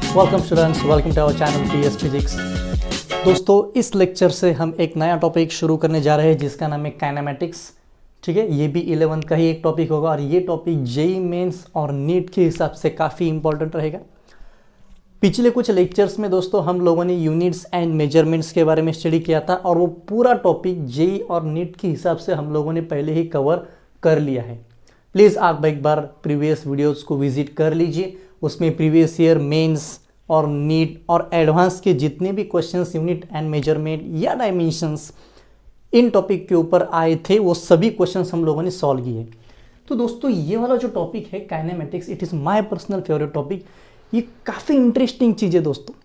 Welcome students, welcome to our channel PS physics. दोस्तों, इस lecture से हम एक नया टॉपिक शुरू करने जा रहे हैं जिसका नाम है काइनेमेटिक्स। ठीक है, ये भी 11th का ही एक टॉपिक होगा और ये टॉपिक जेईई मेंस और नीट के हिसाब से काफ़ी इंपॉर्टेंट रहेगा। पिछले कुछ लेक्चर्स में दोस्तों हम लोगों ने यूनिट्स एंड मेजरमेंट्स के बारे में स्टडी किया था और वो पूरा टॉपिक जेईई और नीट के हिसाब से हम लोगों ने पहले ही कवर कर लिया है। प्लीज़ आप एक बार प्रीवियस वीडियोस को विजिट कर लीजिए, उसमें प्रीवियस ईयर मेंस और नीट और एडवांस के जितने भी क्वेश्चंस यूनिट एंड मेजरमेंट या डायमेंशंस इन टॉपिक के ऊपर आए थे वो सभी क्वेश्चंस हम लोगों ने सॉल्व किए। तो दोस्तों, ये वाला जो टॉपिक है kinematics, it is my personal favourite topic. ये काफ़ी इंटरेस्टिंग चीज़ है दोस्तों।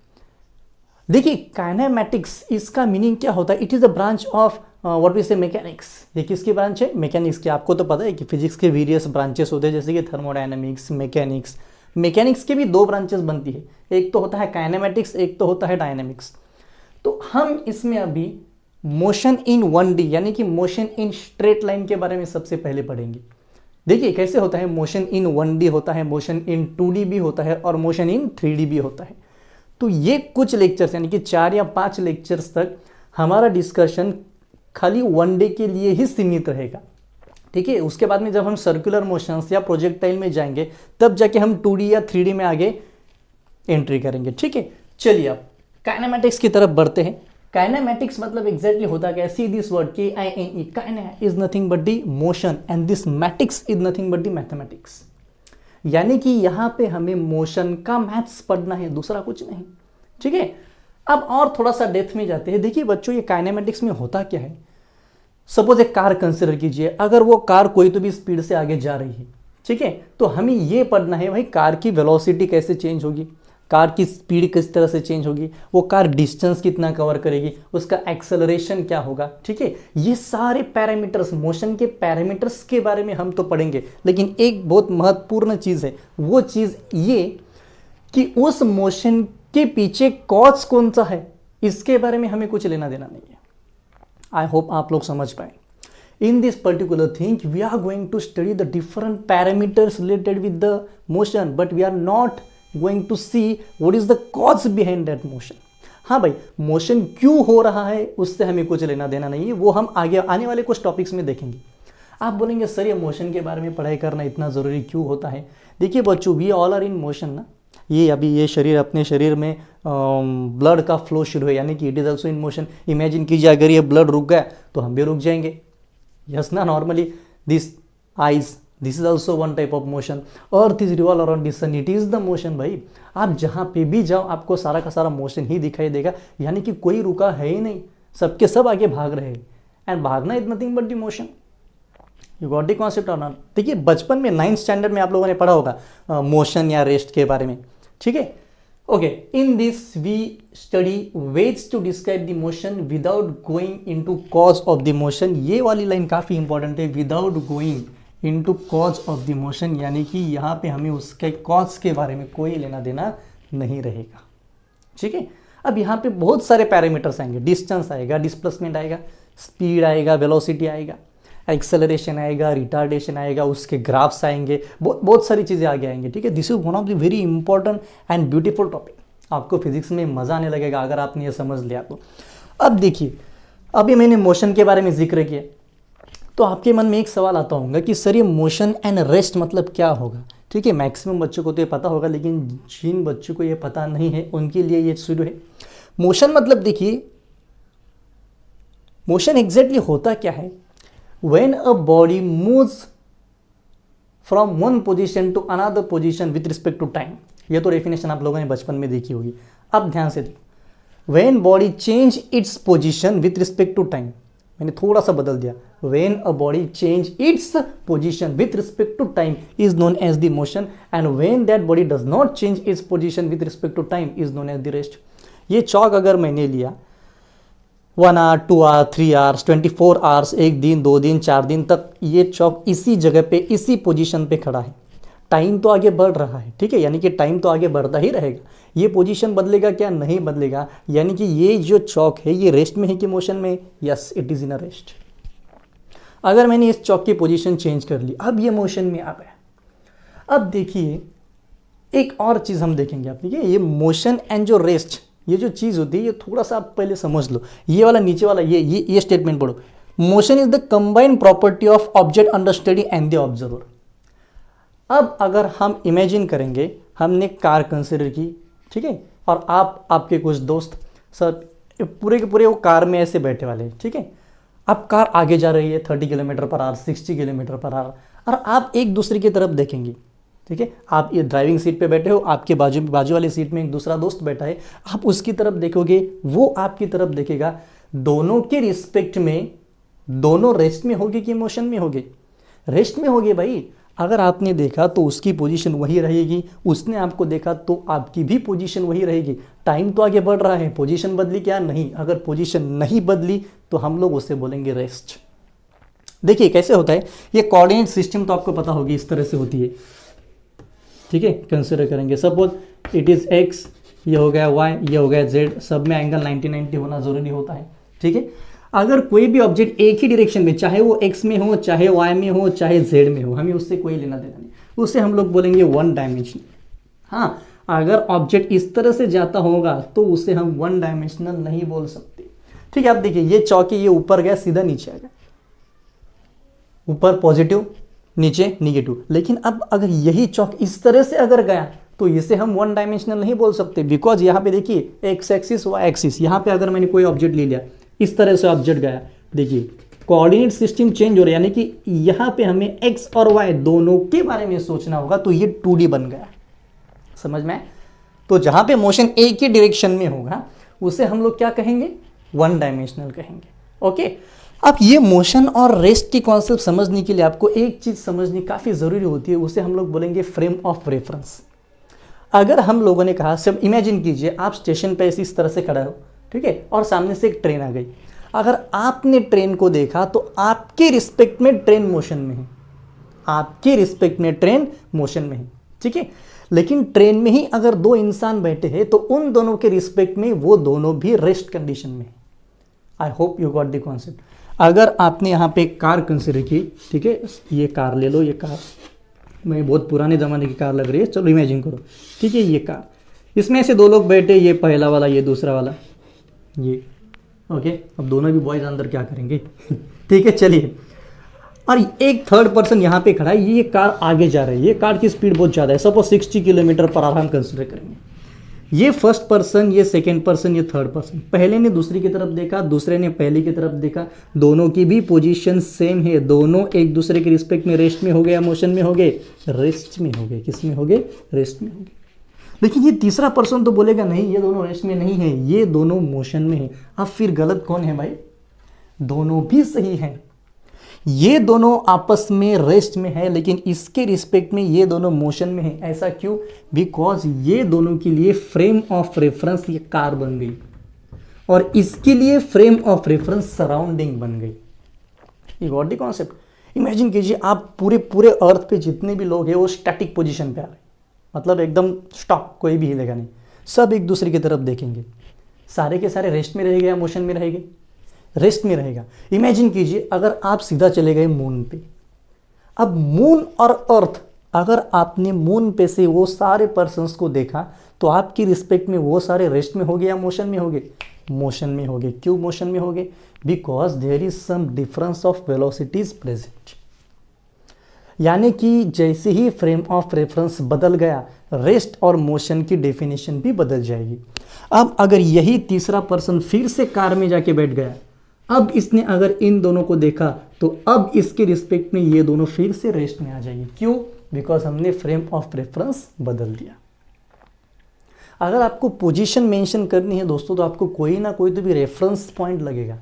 देखिए, काइनेमेटिक्स इसका मीनिंग क्या होता है? It is a branch of what we say mechanics. ये किसकी ब्रांच है? मैकेनिक्स की। आपको तो पता है कि फिजिक्स के वेरियस ब्रांचेस होते हैं, जैसे कि थर्मोडायनेमिक्स, मैकेनिक्स। मैकेनिक्स के भी दो ब्रांचेस बनती है, एक तो होता है काइनेमेटिक्स, एक तो होता है डायनेमिक्स। तो हम इसमें अभी मोशन इन 1D यानी कि मोशन इन स्ट्रेट लाइन के बारे में सबसे पहले पढ़ेंगे। देखिए कैसे होता है, मोशन इन 1D होता है, मोशन इन 2D भी होता है और मोशन इन 3D भी होता है। तो ये कुछ लेक्चर्स यानी कि 4 या 5 लेक्चर्स तक हमारा डिस्कशन खाली 1D के लिए ही सीमित रहेगा। ठीक है, उसके बाद में जब हम सर्कुलर मोशंस या प्रोजेक्टाइल में जाएंगे तब जाके हम 2D या 3D में आगे एंट्री करेंगे। ठीक है, चलिए अब काइनेमेटिक्स की तरफ बढ़ते हैं। काइनेमेटिक्स मतलब एग्जैक्टली होता क्या है? See this word KINE, kine is nothing but the motion and this matics is nothing but the mathematics. यानी कि यहाँ पे हमें मोशन का मैथ्स पढ़ना है, दूसरा कुछ नहीं। ठीक है, अब और थोड़ा सा डेप्थ में जाते हैं। देखिए बच्चों, ये काइनेमेटिक्स में होता क्या है? सपोज एक कार कंसिडर कीजिए, अगर वो कार कोई तो भी स्पीड से आगे जा रही है, ठीक है, तो हमें ये पढ़ना है भाई कार की वेलोसिटी कैसे चेंज होगी, कार की स्पीड किस तरह से चेंज होगी, वो कार डिस्टेंस कितना कवर करेगी, उसका एक्सेलरेशन क्या होगा। ठीक है, ये सारे पैरामीटर्स, मोशन के पैरामीटर्स के बारे में हम तो पढ़ेंगे, लेकिन एक बहुत महत्वपूर्ण चीज़ है, वो चीज़ ये कि उस मोशन के पीछे कॉज कौन सा है, इसके बारे में हमें कुछ लेना देना नहीं है। आई होप आप लोग समझ पाए। In this particular thing, we are going to study the different parameters related with the motion, but we are not going to see what is the cause behind that motion. हाँ भाई, motion क्यों हो रहा है उससे हमें कुछ लेना देना नहीं है, वो हम आगे आने वाले कुछ टॉपिक्स में देखेंगे। आप बोलेंगे सर ये मोशन के बारे में पढ़ाई करना इतना ज़रूरी क्यों होता है? देखिए बच्चों, we all are in motion ना। ये अभी ये शरीर, अपने शरीर में ब्लड का फ्लो शुरू है, यानी कि it is also in motion. Imagine कीजिए अगर ये ब्लड रुक गया तो हम भी रुक जाएंगे। यस ना, normally this eyes, this is also one type of motion. Earth is revolve around the sun, it is the motion. भाई आप जहाँ पे भी जाओ आपको सारा का सारा मोशन ही दिखाई देगा, यानी कि कोई रुका है ही नहीं, सबके सब आगे भाग रहे हैं। एंड भागना is nothing but the motion. You got the concept और नॉट? देखिए बचपन में 9th स्टैंडर्ड में आप लोगों ने पढ़ा होगा मोशन या रेस्ट के बारे में। ठीक है, okay, in this we study ways to describe the motion without going into cause of the motion. ये वाली लाइन काफ़ी इंपॉर्टेंट है, without going into cause of the motion, यानी कि यहाँ पे हमें उसके कॉज के बारे में कोई लेना देना नहीं रहेगा। ठीक है, अब यहाँ पे बहुत सारे पैरामीटर्स आएंगे, डिस्टेंस आएगा, डिस्प्लेसमेंट आएगा, स्पीड आएगा, वेलोसिटी आएगा, एक्सेलरेशन आएगा, रिटार्डेशन आएगा, उसके ग्राफ्स आएंगे, बहुत सारी चीज़ें आगे आएंगे। ठीक है, this is one of the very important and beautiful topic. आपको फिजिक्स में मज़ा आने लगेगा अगर आपने ये समझ लिया तो। अब देखिए, अभी मैंने मोशन के बारे में जिक्र किया तो आपके मन में एक सवाल आता होगा कि सर ये मोशन एंड रेस्ट मतलब क्या होगा? ठीक है, मैक्सिमम बच्चों को तो ये पता होगा, लेकिन जिन बच्चों को ये पता नहीं है उनके लिए ये शुरू है। मोशन मतलब देखिए, मोशन एग्जैक्टली होता क्या है? When a body moves from one position to another position with respect to time, ये तो डेफिनेशन आप लोगों ने बचपन में देखी होगी। अब ध्यान से देखो, when body change its position with respect to time, मैंने थोड़ा सा बदल दिया, when a body change its position with respect to time is known as the motion, and when that body does not change its position with respect to time is known as the rest। ये चौक अगर मैंने लिया 1 our, 2 our, 3 hours, 24 hours, 1 दिन, 2 दिन, 4 दिन तक ये चौक इसी जगह पे, इसी पोजीशन पे खड़ा है। टाइम तो आगे बढ़ रहा है, ठीक है, यानी कि टाइम तो आगे बढ़ता ही रहेगा। ये पोजीशन बदलेगा क्या? नहीं बदलेगा। यानी कि ये जो चौक है ये रेस्ट में है कि मोशन में? Yes, it is in a rest. अगर मैंने इस चौक की पोजीशन चेंज कर ली, अब ये मोशन में आ गया। अब देखिए एक और चीज़ हम देखेंगे आप, ठीक है, ये मोशन एंड जो रेस्ट, ये जो चीज़ होती है ये थोड़ा सा आप पहले समझ लो। ये वाला नीचे वाला ये स्टेटमेंट पढ़ो, motion is the combined property of object under study and the observer. अब अगर हम इमेजिन करेंगे, हमने कार कंसिडर की, ठीक है, और आपके कुछ दोस्त सब पूरे के पूरे वो कार में ऐसे बैठे वाले, ठीक है। अब कार आगे जा रही है 30 kilometre per hour, 60 kilometre per hour, और आप एक दूसरे की तरफ देखेंगे, ठीक है। आप ये ड्राइविंग सीट पे बैठे हो, आपके बाजू वाली सीट में एक दूसरा दोस्त बैठा है, आप उसकी तरफ देखोगे, वो आपकी तरफ देखेगा। दोनों के रिस्पेक्ट में दोनों रेस्ट में होगे कि मोशन में होगे? रेस्ट में होगे भाई। अगर आपने देखा तो उसकी पोजीशन वही रहेगी, उसने आपको देखा तो आपकी भी पोजीशन वही रहेगी। टाइम तो आगे बढ़ रहा है, पोजीशन बदली क्या? नहीं। अगर पोजीशन नहीं बदली तो हम लोग उसे बोलेंगे रेस्ट। देखिए कैसे होता है, ये कोऑर्डिनेट सिस्टम तो आपको पता होगी, इस तरह से होती है, ठीक है। कंसिडर करेंगे, सपोज इट इज एक्स, ये हो गया वाई, ये हो गया जेड, सब में एंगल 90-90 होना जरूरी होता है, ठीक है। अगर कोई भी ऑब्जेक्ट एक ही डायरेक्शन में, चाहे वो एक्स में हो, चाहे वाई में हो, चाहे जेड में हो, हमें उससे कोई लेना देना नहीं, उससे हम लोग बोलेंगे वन डायमेंशनल। हाँ, अगर ऑब्जेक्ट इस तरह से जाता होगा तो उसे हम वन डायमेंशनल नहीं बोल सकते, ठीक है। आप देखिए ये चौकी, ये ऊपर गया सीधा नीचे आ गया, ऊपर पॉजिटिव नीचे निगेटिव। लेकिन अब अगर यही चौक इस तरह से अगर गया तो इसे हम वन डायमेंशनल नहीं बोल सकते, बिकॉज यहाँ पे देखिए एक्स एक्सिस वाई एक्सिस, यहाँ पे अगर मैंने कोई ऑब्जेक्ट ले लिया, इस तरह से ऑब्जेक्ट गया, देखिए कोऑर्डिनेट सिस्टम चेंज हो रहा है, यानी कि यहाँ पे हमें एक्स और वाई दोनों के बारे में सोचना होगा, तो ये 2D बन गया, समझ में? तो जहाँ पे मोशन एक ही डायरेक्शन में होगा उसे हम लोग क्या कहेंगे? वन डायमेंशनल कहेंगे, ओके। अब ये मोशन और रेस्ट की कॉन्सेप्ट समझने के लिए आपको एक चीज समझनी काफी जरूरी होती है, उसे हम लोग बोलेंगे फ्रेम ऑफ रेफरेंस। अगर हम लोगों ने कहा, सब इमेजिन कीजिए आप स्टेशन पे इस तरह से खड़ा हो, ठीक है, और सामने से एक ट्रेन आ गई। अगर आपने ट्रेन को देखा तो आपके रिस्पेक्ट में ट्रेन मोशन में है, आपके रिस्पेक्ट में ट्रेन मोशन में है, ठीक है। लेकिन ट्रेन में ही अगर दो इंसान बैठे हैं तो उन दोनों के रिस्पेक्ट में वो दोनों भी रेस्ट कंडीशन में है। I hope you got the concept. अगर आपने यहाँ पे कार कंसिडर की, ठीक है, ये कार ले लो, ये कार मैं बहुत पुराने ज़माने की कार लग रही है, चलो इमेजिन करो, ठीक है, ये कार, इसमें से दो लोग बैठे, ये पहला वाला, ये दूसरा वाला, ये ओके। अब दोनों भी बॉयज अंदर क्या करेंगे ठीक है, चलिए। और एक थर्ड पर्सन यहाँ पे खड़ा है, ये कार आगे जा रही है, ये कार की स्पीड बहुत ज़्यादा है, सपोज 60 किलोमीटर पर आवर हम कंसिडर करेंगे। ये फर्स्ट पर्सन, ये सेकेंड पर्सन, ये थर्ड पर्सन, पहले ने दूसरी की तरफ देखा, दूसरे ने पहले की तरफ देखा, दोनों की भी पोजीशन सेम है, दोनों एक दूसरे के रिस्पेक्ट में रेस्ट में हो गए या मोशन में हो गए? रेस्ट में हो गए। किस में हो गए? रेस्ट में हो गए। लेकिन ये तीसरा पर्सन तो बोलेगा नहीं, ये दोनों रेस्ट में नहीं है, ये दोनों मोशन में है। अब फिर गलत कौन है भाई? दोनों भी सही हैं, ये दोनों आपस में रेस्ट में है, लेकिन इसके रिस्पेक्ट में ये दोनों मोशन में है। ऐसा क्यों? बिकॉज ये दोनों के लिए फ्रेम ऑफ रेफरेंस ये कार बन गई और इसके लिए फ्रेम ऑफ रेफरेंस सराउंडिंग बन गई। ये गॉट द कॉन्सेप्ट। इमेजिन कीजिए आप पूरे अर्थ पे जितने भी लोग हैं वो स्टैटिक पोजीशन पे आ रहे, मतलब एकदम स्टॉप, कोई भी हिलेगा नहीं, सब एक दूसरे की तरफ देखेंगे, सारे के सारे रेस्ट में रहेंगे या मोशन में रहेंगे? रेस्ट में रहेगा। इमेजिन कीजिए अगर आप सीधा चले गए मून पे, अब मून और अर्थ, अगर आपने मून पे से वो सारे पर्सन्स को देखा तो आपकी रिस्पेक्ट में वो सारे रेस्ट में हो गए या मोशन में हो गए? मोशन में हो गए। क्यों मोशन में हो गए? Because there is some difference of velocities present. यानी कि जैसे ही फ्रेम ऑफ रेफरेंस बदल गया, रेस्ट और मोशन की डेफिनेशन भी बदल जाएगी। अब अगर यही तीसरा पर्सन फिर से कार में जाके बैठ गया, अब इसने अगर इन दोनों को देखा तो अब इसके रिस्पेक्ट में ये दोनों फिर से रेस्ट में आ जाएंगे। क्यों? बिकॉज हमने फ्रेम ऑफ रेफरेंस बदल दिया। अगर आपको पोजीशन मेंशन करनी है दोस्तों तो आपको कोई ना कोई तो भी रेफरेंस पॉइंट लगेगा।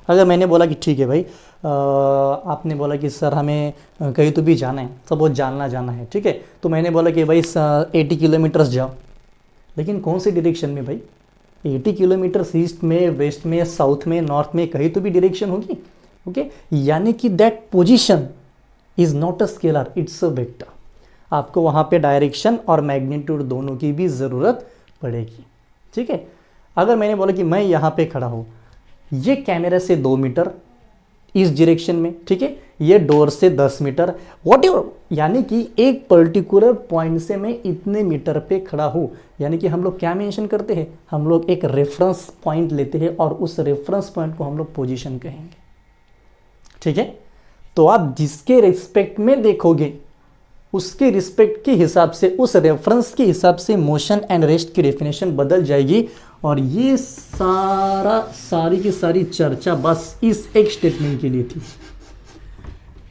अगर मैंने बोला कि ठीक है भाई, आपने बोला कि सर हमें कहीं तो भी जाना है, सब बहुत जाना है, ठीक है, तो मैंने बोला कि भाई 80 किलोमीटर्स जाओ, लेकिन कौन सी डायरेक्शन में भाई? 80 किलोमीटर ईस्ट में, वेस्ट में, साउथ में, नॉर्थ में, कहीं तो भी डायरेक्शन होगी, ओके। यानी कि that position is not a scalar, it's a vector. आपको वहाँ पे डायरेक्शन और मैग्नीट्यूड दोनों की भी ज़रूरत पड़ेगी, ठीक है। अगर मैंने बोला कि मैं यहाँ पे खड़ा हूँ, ये कैमरा से 2 मीटर, इस डायरेक्शन में, ठीक है, ये डोर से 10 मीटर वॉट एवर, यानी कि एक पर्टिकुलर पॉइंट से मैं इतने मीटर पे खड़ा हूँ। यानी कि हम लोग क्या मेंशन करते हैं, हम लोग एक रेफरेंस पॉइंट लेते हैं और उस रेफरेंस पॉइंट को हम लोग पोजीशन कहेंगे, ठीक है। तो आप जिसके रिस्पेक्ट में देखोगे उसके रिस्पेक्ट के हिसाब से, उस रेफरेंस के हिसाब से मोशन एंड रेस्ट की डेफिनेशन बदल जाएगी। और ये सारी की सारी चर्चा बस इस एक स्टेटमेंट के लिए थी।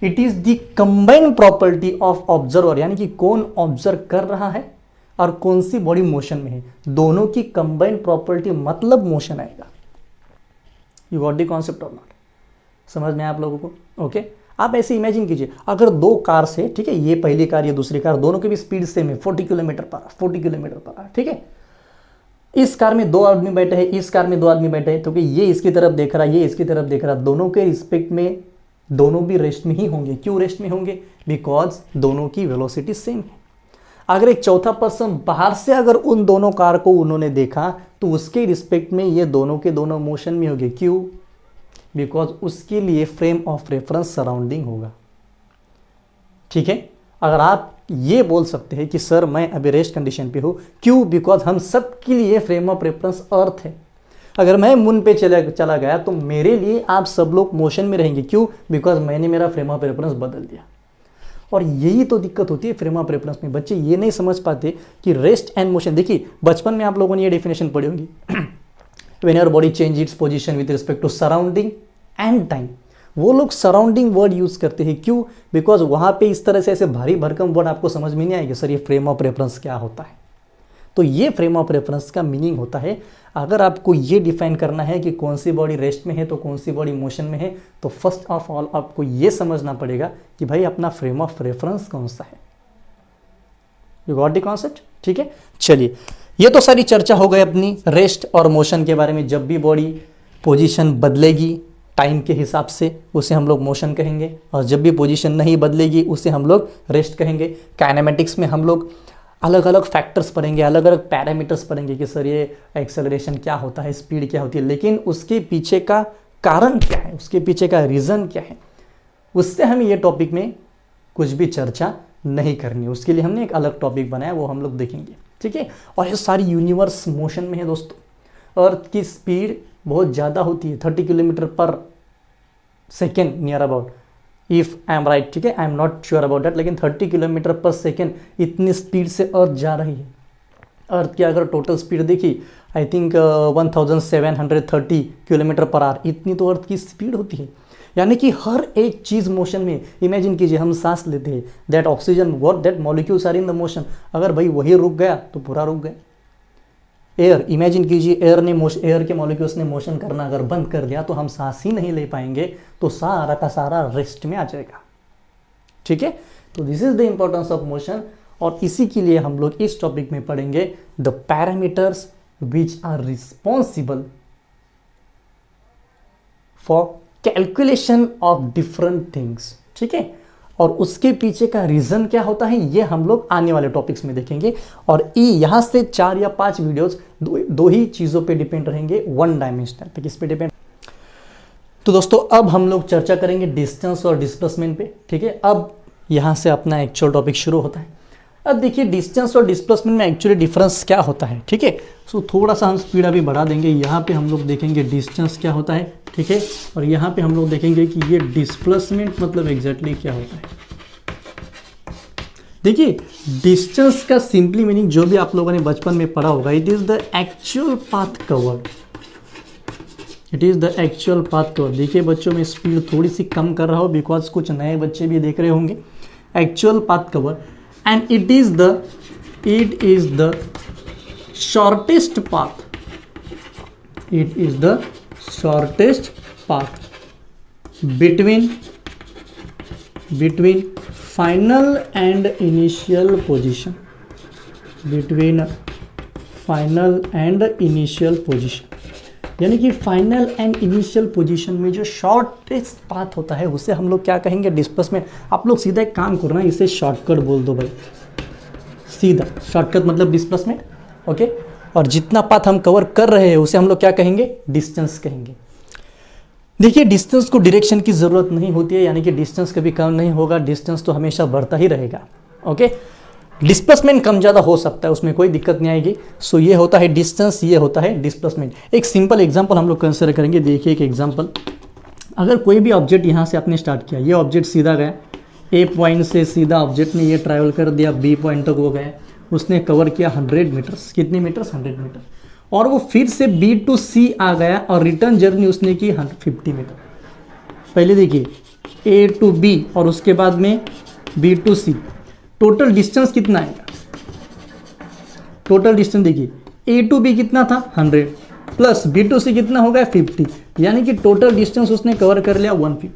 It is the combined property of observer, यानी कि कौन ऑब्जर्व कर रहा है और कौन सी बॉडी मोशन में है, दोनों की कंबाइंड प्रॉपर्टी मतलब मोशन आएगा। यू गॉट द कॉन्सेप्ट और नॉट? समझ में आप लोगों को? ओके आप ऐसे इमेजिन कीजिए, अगर दो कार से, ठीक है, ये पहली कार ये दूसरी कार, दोनों की भी स्पीड सेम है 40 kilometre per hour, 40 kilometre per hour, ठीक है। इस कार में 2 आदमी बैठे हैं, इस कार में 2 आदमी बैठे हैं, तो कि ये इसकी तरफ देख रहा है, ये इसकी तरफ देख रहा है, दोनों के रिस्पेक्ट में दोनों भी रेस्ट में ही होंगे। क्यों रेस्ट में होंगे? बिकॉज दोनों की वेलोसिटी सेम है। अगर एक चौथा पर्सन बाहर से अगर उन दोनों कार को उन्होंने देखा तो उसके रिस्पेक्ट में ये दोनों के दोनों मोशन में होंगे। क्यों? बिकॉज उसके लिए फ्रेम ऑफ रेफरेंस सराउंडिंग होगा, ठीक है। अगर आप ये बोल सकते हैं कि सर मैं अभी रेस्ट कंडीशन पे हूं, क्यों? बिकॉज हम सब के लिए फ्रेम ऑफ रेफरेंस अर्थ है। अगर मैं मून पे चला गया तो मेरे लिए आप सब लोग मोशन में रहेंगे। क्यों? बिकॉज मैंने मेरा फ्रेम ऑफ रेफरेंस बदल दिया। और यही तो दिक्कत होती है फ्रेम ऑफ रेफरेंस में। बच्चे ये नहीं समझ पाते कि रेस्ट एंड मोशन, देखिए बचपन में आप लोगों ने ये डेफिनेशन पढ़ी होगी, when your body change its position with respect to surrounding and time. वो लोग सराउंडिंग वर्ड यूज करते हैं। क्यों? बिकॉज वहां पे इस तरह से ऐसे भारी भरकम वर्ड आपको समझ में नहीं आएगा, सर ये फ्रेम ऑफ रेफरेंस क्या होता है। तो ये फ्रेम ऑफ रेफरेंस का मीनिंग होता है। अगर आपको ये डिफाइन करना है कि कौन सी बॉडी रेस्ट में है तो कौन सी बॉडी मोशन में है, तो फर्स्ट ऑफ ऑल आपको ये समझना पड़ेगा कि भाई अपना फ्रेम ऑफ रेफरेंस कौन सा है। You got the concept? ठीक है, चलिए ये तो सारी चर्चा हो गई अपनी रेस्ट और मोशन के बारे में। जब भी बॉडी पोजीशन बदलेगी टाइम के हिसाब से उसे हम लोग मोशन कहेंगे, और जब भी पोजीशन नहीं बदलेगी उसे हम लोग रेस्ट कहेंगे। काइनेमेटिक्स में हम लोग अलग अलग फैक्टर्स पढ़ेंगे, अलग अलग पैरामीटर्स पढ़ेंगे कि सर ये एक्सेलरेशन क्या होता है, स्पीड क्या होती है, लेकिन उसके पीछे का कारण क्या है, उसके पीछे का रीज़न क्या है, उससे हमें ये टॉपिक में कुछ भी चर्चा नहीं करनी। उसके लिए हमने एक अलग टॉपिक बनाया, वो हम लोग देखेंगे, ठीक है। और ये सारी यूनिवर्स मोशन में है दोस्तों। अर्थ की स्पीड बहुत ज़्यादा होती है, 30 किलोमीटर पर second near about, if I am right, ठीक है, I am not sure about that, लेकिन 30 किलोमीटर पर सेकेंड इतनी स्पीड से अर्थ जा रही है। अर्थ की अगर टोटल स्पीड देखी, I think 1730 kilometre per hour, इतनी तो अर्थ की स्पीड होती है। यानी कि हर एक चीज़ मोशन में। इमेजिन कीजिए हम सांस लेते हैं, that oxygen what that molecules are in the motion, अगर भाई वही रुक गया तो पूरा रुक गया। एयर, इमेजिन कीजिए एयर के मॉलिक्यूल्स ने मोशन करना अगर बंद कर दिया तो हम सांस ही नहीं ले पाएंगे, तो सारा का सारा रेस्ट में आ जाएगा, ठीक है। तो this is the importance of motion, और इसी के लिए हम लोग इस टॉपिक में पढ़ेंगे the parameters which are responsible for calculation of different things, ठीक है। और उसके पीछे का रीजन क्या होता है ये हम लोग आने वाले टॉपिक्स में देखेंगे। और यहाँ से 4 या 5 वीडियोस दो ही चीज़ों पे डिपेंड रहेंगे, वन डायमेंशनल पे। किस पे डिपेंड? तो दोस्तों अब हम लोग चर्चा करेंगे डिस्टेंस और डिस्प्लेसमेंट पे, ठीक है। अब यहाँ से अपना एक्चुअल टॉपिक शुरू होता है। अब देखिए डिस्टेंस और डिस्प्लेसमेंट में एक्चुअली डिफरेंस क्या होता है, ठीक है। सो थोड़ा सा हम स्पीड अभी बढ़ा देंगे। यहाँ पे हम लोग देखेंगे डिस्टेंस क्या होता है, ठीक है, और यहाँ पे हम लोग देखेंगे कि ये डिस्प्लेसमेंट मतलब एग्जैक्टली क्या होता है। देखिए डिस्टेंस का सिंपली मीनिंग जो भी आप लोगों ने बचपन में पढ़ा होगा, it is the actual path covered, it is the actual path covered. देखिए बच्चों में स्पीड थोड़ी सी कम कर रहा हो बिकॉज कुछ नए बच्चे भी देख रहे होंगे। Actual path covered, and it is the shortest path, it is the shortest path between final and initial position, between final and initial position। यानी कि फाइनल एंड इनिशियल पोजीशन में जो शॉर्टेस्ट पाथ होता है उसे हम लोग क्या कहेंगे? डिस्प्लेसमेंट। आप लोग सीधा एक काम करो ना, इसे शॉर्टकट बोल दो भाई, सीधा शॉर्टकट मतलब डिस्प्लेसमेंट, ओके। और जितना पाथ हम कवर कर रहे हैं उसे हम लोग क्या कहेंगे? डिस्टेंस कहेंगे। देखिए डिस्टेंस को डायरेक्शन की ज़रूरत नहीं होती है, यानी कि डिस्टेंस कभी कम नहीं होगा, डिस्टेंस तो हमेशा बढ़ता ही रहेगा। ओके, डिस्प्लेसमेंट कम ज़्यादा हो सकता है, उसमें कोई दिक्कत नहीं आएगी। सो ये होता है डिस्टेंस, ये होता है डिस्प्लेसमेंट। एक सिंपल एग्जांपल हम लोग कंसिडर करेंगे। देखिए एक एग्जांपल, अगर कोई भी ऑब्जेक्ट यहाँ से आपने स्टार्ट किया, ये ऑब्जेक्ट सीधा गया, ए पॉइंट से सीधा ऑब्जेक्ट ने ये ट्रैवल कर दिया, बी पॉइंट तक वो गया, उसने कवर किया 100 मीटर्स, कितने मीटर्स, 100 मीटर, और वो फिर से बी टू सी आ गया और रिटर्न जर्नी उसने की 50 मीटर। पहले देखिए ए टू बी और उसके बाद में B to C, total distance कितना आएगा? टोटल डिस्टेंस देखिए ए टू बी कितना था 100 प्लस बी टू सी कितना हो गया 50, यानी कि टोटल डिस्टेंस उसने कवर कर लिया 150।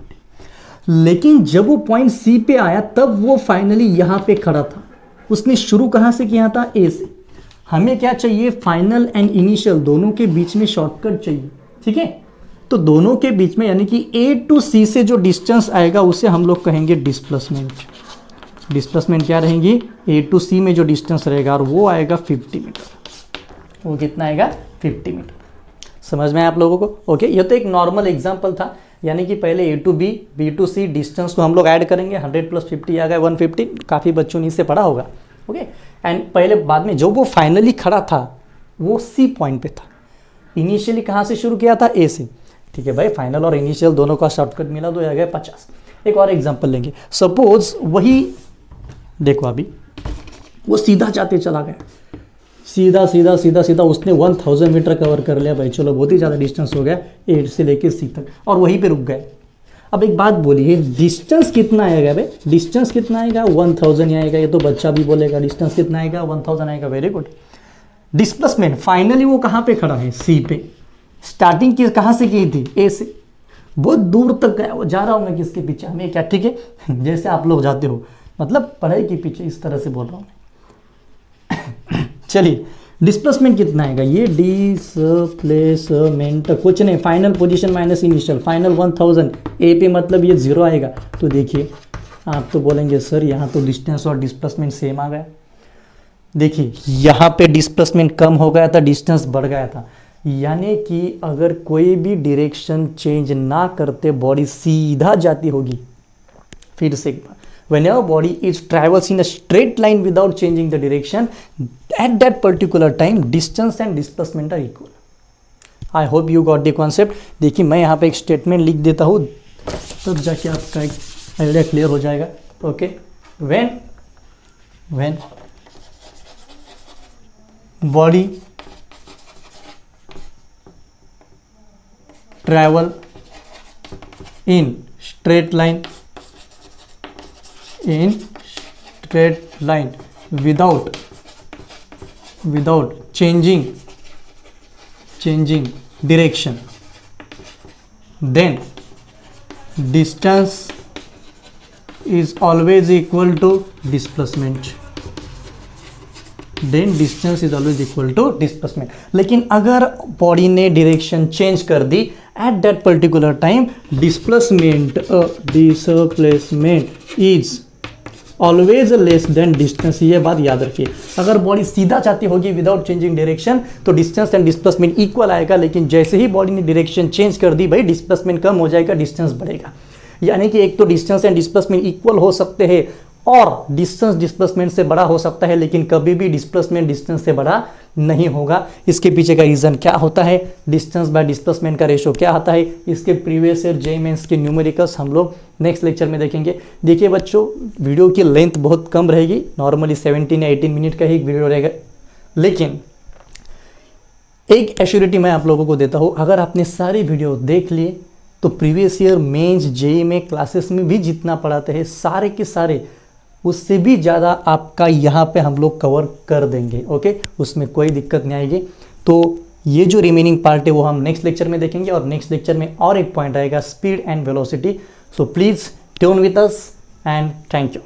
लेकिन जब वो पॉइंट सी पे आया तब वो फाइनली यहां पे खड़ा था। उसने शुरू कहां से किया था? ए से। हमें क्या चाहिए? फाइनल एंड इनिशियल दोनों के बीच में शॉर्टकट चाहिए, ठीक है। तो दोनों के बीच में यानी कि ए टू सी से जो डिस्टेंस आएगा उसे हम लोग कहेंगे डिस्प्लेसमेंट। डिस्प्लेसमेंट क्या रहेंगी? ए टू सी में जो डिस्टेंस रहेगा और वो आएगा 50 मीटर। वो कितना आएगा? 50 मीटर। समझ में आया आप लोगों को? ओके, ये तो एक नॉर्मल एग्जांपल था, यानी कि पहले A to B, B to C distance को हम लोग ऐड करेंगे, 100 प्लस 50 आ गया 150। काफ़ी बच्चों ने इससे पढ़ा होगा। ओके, एंड पहले बाद में जो वो फाइनली खड़ा था वो सी पॉइंट पे था। इनिशियली कहाँ से शुरू किया था? ए से। ठीक है भाई, फाइनल और इनिशियल दोनों का शॉर्टकट मिला तो आ गया 50। एक और एग्जांपल लेंगे। सपोज वही देखो, अभी वो सीधा जाते चला गया, सीधा सीधा सीधा सीधा उसने 1000 मीटर कवर कर लिया भाई, चलो बहुत ही ज़्यादा डिस्टेंस हो गया ए से लेके सी तक, और वहीं पे रुक गए। अब एक बात बोलिए, डिस्टेंस कितना आएगा भाई? डिस्टेंस कितना आएगा? 1000 ही आएगा। ये तो बच्चा भी बोलेगा डिस्टेंस कितना आएगा? 1000 आएगा। Very good. डिस्प्लेसमेंट फाइनली वो कहाँ पे खड़ा है? सी पे। स्टार्टिंग की कहाँ से की थी? ए से। बहुत दूर तक गया, वो जा रहा हूँ मैं किसके पीछे? हमें क्या, ठीक है, जैसे आप लोग जाते हो, मतलब पढ़ाई के पीछे, इस तरह से बोल रहा हूँ मैं। चलिए, डिस्प्लेसमेंट कितना आएगा? ये डिस्प्लेसमेंट कुछ नहीं, final position minus initial, final 1000 ए पे, मतलब ये 0 आएगा। तो देखिए आप तो बोलेंगे सर यहाँ तो डिस्टेंस और डिस्प्लेसमेंट सेम आ गया। देखिए यहाँ पे डिस्प्लेसमेंट कम हो गया था, डिस्टेंस बढ़ गया था, यानी कि अगर कोई भी डायरेक्शन चेंज ना करते बॉडी सीधा जाती होगी। फिर से एक बार, whenever body is travels in a straight line without changing the direction, at that particular time distance and displacement are equal. I hope you got the concept. देखिए मैं यहाँ पे एक स्टेटमेंट लिख देता हूँ, तब जाके आपका एक आइडिया क्लियर हो जाएगा। Okay, when body travel in straight line without changing direction, then distance is always equal to displacement. लेकिन अगर बॉडी ने डायरेक्शन चेंज कर दी at that particular time, displacement is always less than distance. ये बात याद रखिए, अगर बॉडी सीधा जाती होगी विदाउट चेंजिंग डायरेक्शन तो डिस्टेंस एंड डिस्प्लेसमेंट इक्वल आएगा, लेकिन जैसे ही बॉडी ने डायरेक्शन चेंज कर दी भाई, डिस्प्लेसमेंट कम हो जाएगा, डिस्टेंस बढ़ेगा। यानी कि एक तो डिस्टेंस एंड डिस्प्लेसमेंट इक्वल हो सकते हैं और डिस्टेंस डिस्प्लेसमेंट से बड़ा हो सकता है, लेकिन कभी भी डिस्प्लेसमेंट डिस्टेंस से बड़ा नहीं होगा। इसके पीछे का रीज़न क्या होता है? डिस्टेंस बाय डिस्प्लेसमेंट का रेशो क्या होता है? इसके प्रीवियस ईयर जेईई मेंस के न्यूमेरिकल्स हम लोग नेक्स्ट लेक्चर में देखेंगे। देखिए बच्चों, वीडियो की लेंथ बहुत कम रहेगी, नॉर्मली 17 या 18 मिनट का ही वीडियो रहेगा, लेकिन एक एश्योरिटी मैं आप लोगों को देता हूँ, अगर आपने सारी वीडियो देख लिए तो प्रीवियस ईयर मेंस जेईई में क्लासेस में भी जितना पढ़ाते हैं सारे के सारे, उससे भी ज़्यादा आपका यहाँ पे हम लोग कवर कर देंगे। ओके, उसमें कोई दिक्कत नहीं आएगी। तो ये जो रिमेनिंग पार्ट है वो हम नेक्स्ट लेक्चर में देखेंगे, और नेक्स्ट लेक्चर में और एक पॉइंट आएगा, speed and velocity. So please tune with us and thank you.